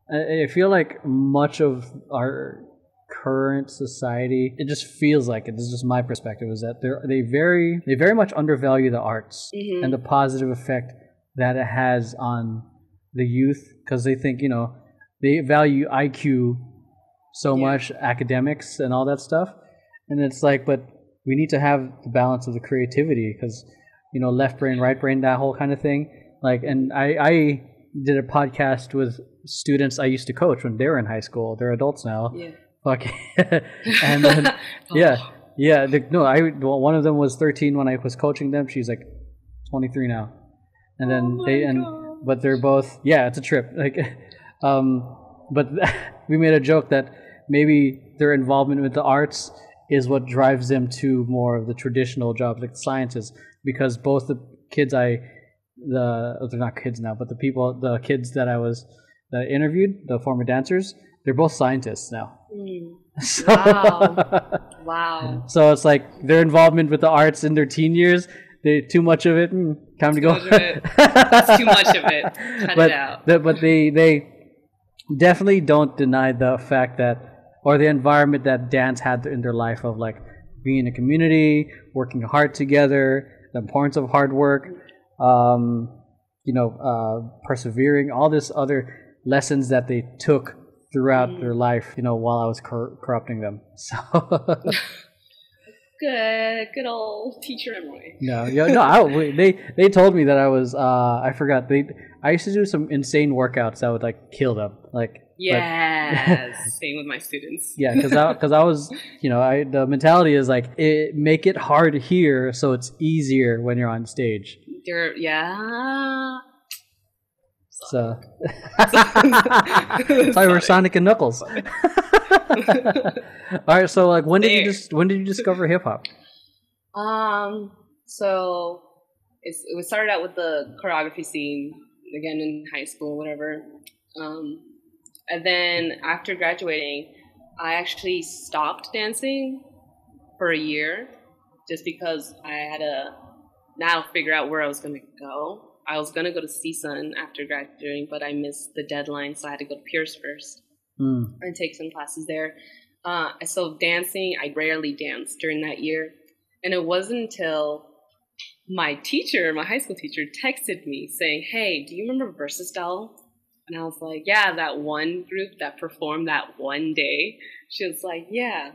I feel like much of our current society, it just feels like it. This is just my perspective. Is that they very much undervalue the arts and the positive effect that it has on the youth, because they think, you know, they value IQ so much, academics and all that stuff, and it's like, but we need to have the balance of the creativity, because, you know, left brain, right brain, that whole kind of thing. Like, and I did a podcast with students I used to coach when they were in high school. They're adults now. Yeah. Fuck. And then, one of them was 13 when I was coaching them. She's like 23 now. And then but they're both, it's a trip. Like, but we made a joke that maybe their involvement with the arts is what drives them to more of the traditional jobs, like the sciences, because both the kids they're not kids now, but the kids that I interviewed, the former dancers, they're both scientists now. So, wow. So it's like their involvement with the arts in their teen years, too much of it, time to go. That's too much of it. Cut it out. But they definitely don't deny the fact that, or the environment that dance had in their life, of like being in a community, working hard together, the importance of hard work, persevering, all this other lessons that they took throughout their life, you know, while I was corrupting them. So good old teacher Emeroy. They told me that I was I forgot, I used to do some insane workouts that would like kill them, like. Yes, same with my students. Yeah, because I was, you know, the mentality is like, make it hard here so it's easier when you're on stage. So it's like we're Sonic and Knuckles. All right, so like, when did you discover hip hop? So it started out with the choreography scene again in high school, whatever. And then after graduating, I actually stopped dancing for a year, just because I had to now figure out where I was going to go. I was going to go to CSUN after graduating, but I missed the deadline, so I had to go to Pierce first and take some classes there. So dancing, I rarely danced during that year. And it wasn't until my high school teacher, texted me saying, "Hey, do you remember Versatile?" And I was like, yeah, that one group that performed that one day. She was like, yeah,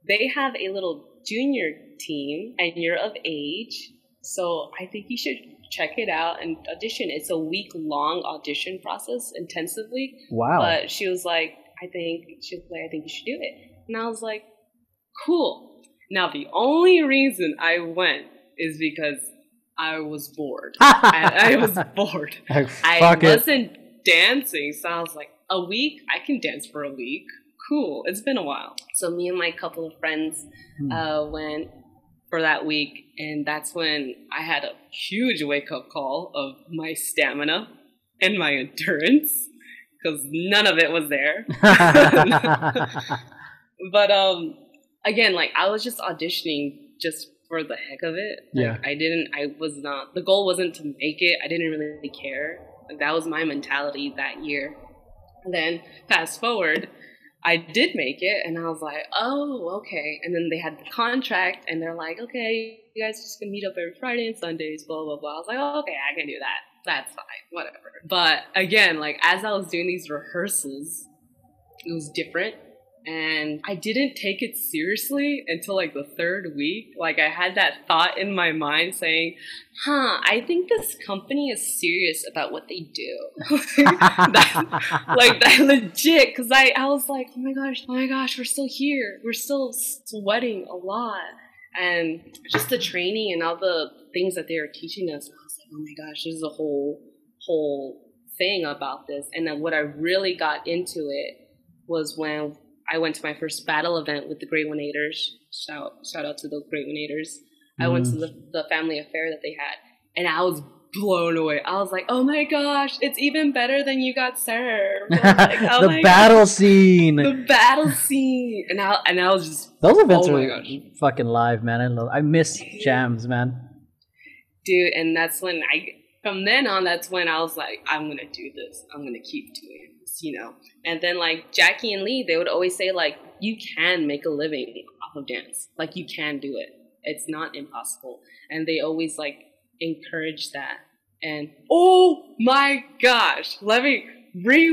they have a little junior team and you're of age, so I think you should check it out and audition. It's a week-long audition process, intensively. Wow. But she was like, I think you should do it. And I was like, cool. Now, the only reason I went is because I was bored. I was bored. I wasn't dancing, so I was like, a week? I can dance for a week. Cool. It's been a while. So me and my couple of friends went for that week, and that's when I had a huge wake-up call of my stamina and my endurance, because none of it was there. But again, like, I was just auditioning just for the heck of it. Like, the goal wasn't to make it. I didn't really care. Like, that was my mentality that year. And then fast forward, I did make it, and I was like, oh, okay. And then they had the contract, and they're like, okay, you guys just gonna meet up every Friday and Sundays, blah, blah, blah. I was like, oh, okay, I can do that. That's fine, whatever. But again, like, as I was doing these rehearsals, it was different. And I didn't take it seriously until like the third week. Like, I had that thought in my mind saying, I think this company is serious about what they do. that legit. Because I was like, oh my gosh, we're still here. We're still sweating a lot. And just the training and all the things that they were teaching us, I was like, oh my gosh, there's a whole thing about this. And then what I really got into it was when I went to my first battle event with the Great One-Eighters. Shout out to the Great One-Eighters. I went to the family affair that they had, and I was blown away. I was like, oh my gosh, it's even better than You Got Served. Like, oh the battle scene. The battle scene. And I was just, those events are fucking live, man. I miss jams, man. Dude, and that's when from then on, that's when I was like, I'm going to do this. I'm going to keep doing this. you know. And then like Jackie and Lee, they would always say like, you can make a living off of dance. Like you can do it. It's not impossible. And they always like encourage that. And oh my gosh, let me rewind.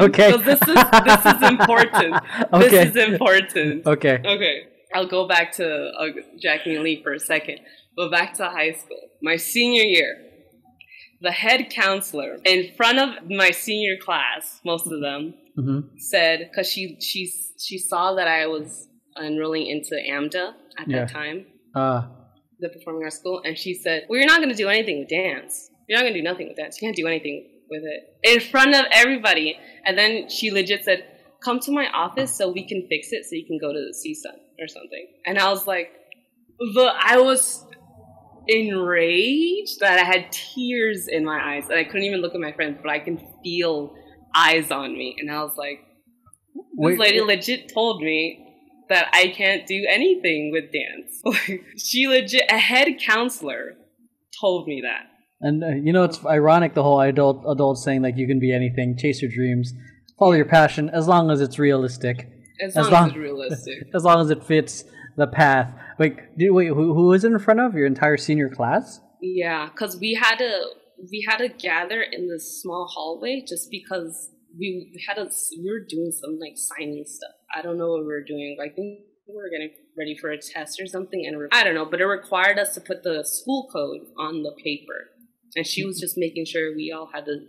Okay. Because this is important. Okay. This is important. Okay. Okay. I'll go back to Jackie and Lee for a second. But back to high school. My senior year. The head counselor in front of my senior class, most of them, said, because she saw that I was enrolling into AMDA at that time, the performing arts school, and she said, well, you're not going to do anything with dance. You're not going to do nothing with dance. You can't do anything with it. In front of everybody. And then she legit said, come to my office so we can fix it so you can go to the CSUN or something. And I was like, I was enraged that I had tears in my eyes and I couldn't even look at my friends, but I can feel eyes on me. And I was like, this lady legit told me that I can't do anything with dance. She legit, a head counselor told me that. And you know, it's ironic, the whole adult saying like you can be anything, chase your dreams, follow your passion, as long as it's realistic. As long as it's realistic. As long as it fits the path. Wait, who was in front of your entire senior class? Yeah, because we had to gather in this small hallway just because we were doing some like signing stuff. I don't know what we were doing. I think we were getting ready for a test or something, and I don't know, but it required us to put the school code on the paper. And she was just making sure we all had the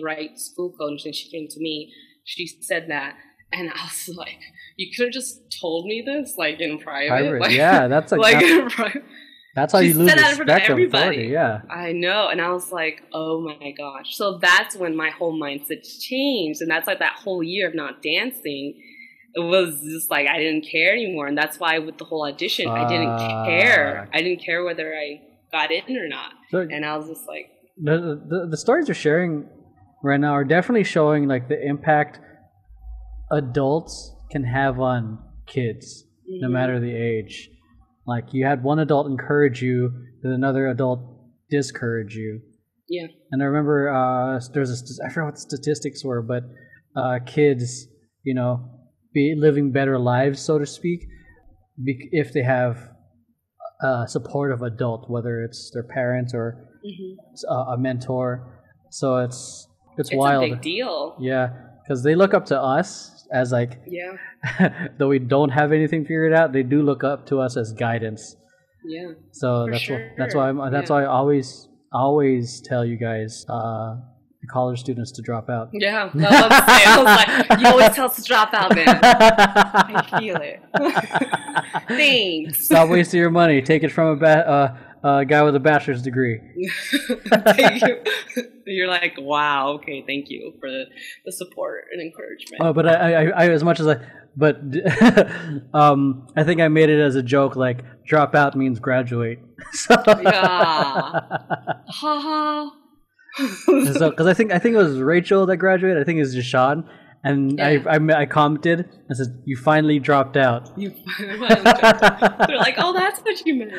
right school code. And she came to me, she said that. And I was like, you could have just told me this, like, in private. Like, yeah, that's like in private. That's how you lose respect of authority, yeah. I know. And I was like, oh my gosh. So that's when my whole mindset changed. And that's like that whole year of not dancing. It was just like, I didn't care anymore. And that's why with the whole audition, I didn't care. I didn't care whether I got in or not. So and I was just like... The stories you're sharing right now are definitely showing like the impact adults can have on kids, no matter the age. Like you had one adult encourage you, then another adult discourage you. Yeah. And I remember I forgot what the statistics were, but kids, you know, be living better lives, so to speak, if they have a supportive adult, whether it's their parents or a mentor. So it's wild. It's a big deal. Yeah, because they look up to us as like, though we don't have anything figured out, they do look up to us as guidance. Yeah. So that's why I always tell you guys, college students, to drop out. Yeah, I was like, you always tell us to drop out, man. I feel it. Thanks. Stop wasting your money. Take it from a guy with a bachelor's degree. Thank you. You're like, wow, okay, thank you for the support and encouragement. Oh, but I as much as I think I made it as a joke, like drop out means graduate. Yeah. Haha. So, because I think it was Rachel that graduated. I think it was Jashawn, and I commented and said, "You finally dropped out." You finally dropped out. They're like, "Oh, that's what you meant."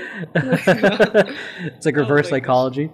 It's like reverse psychology.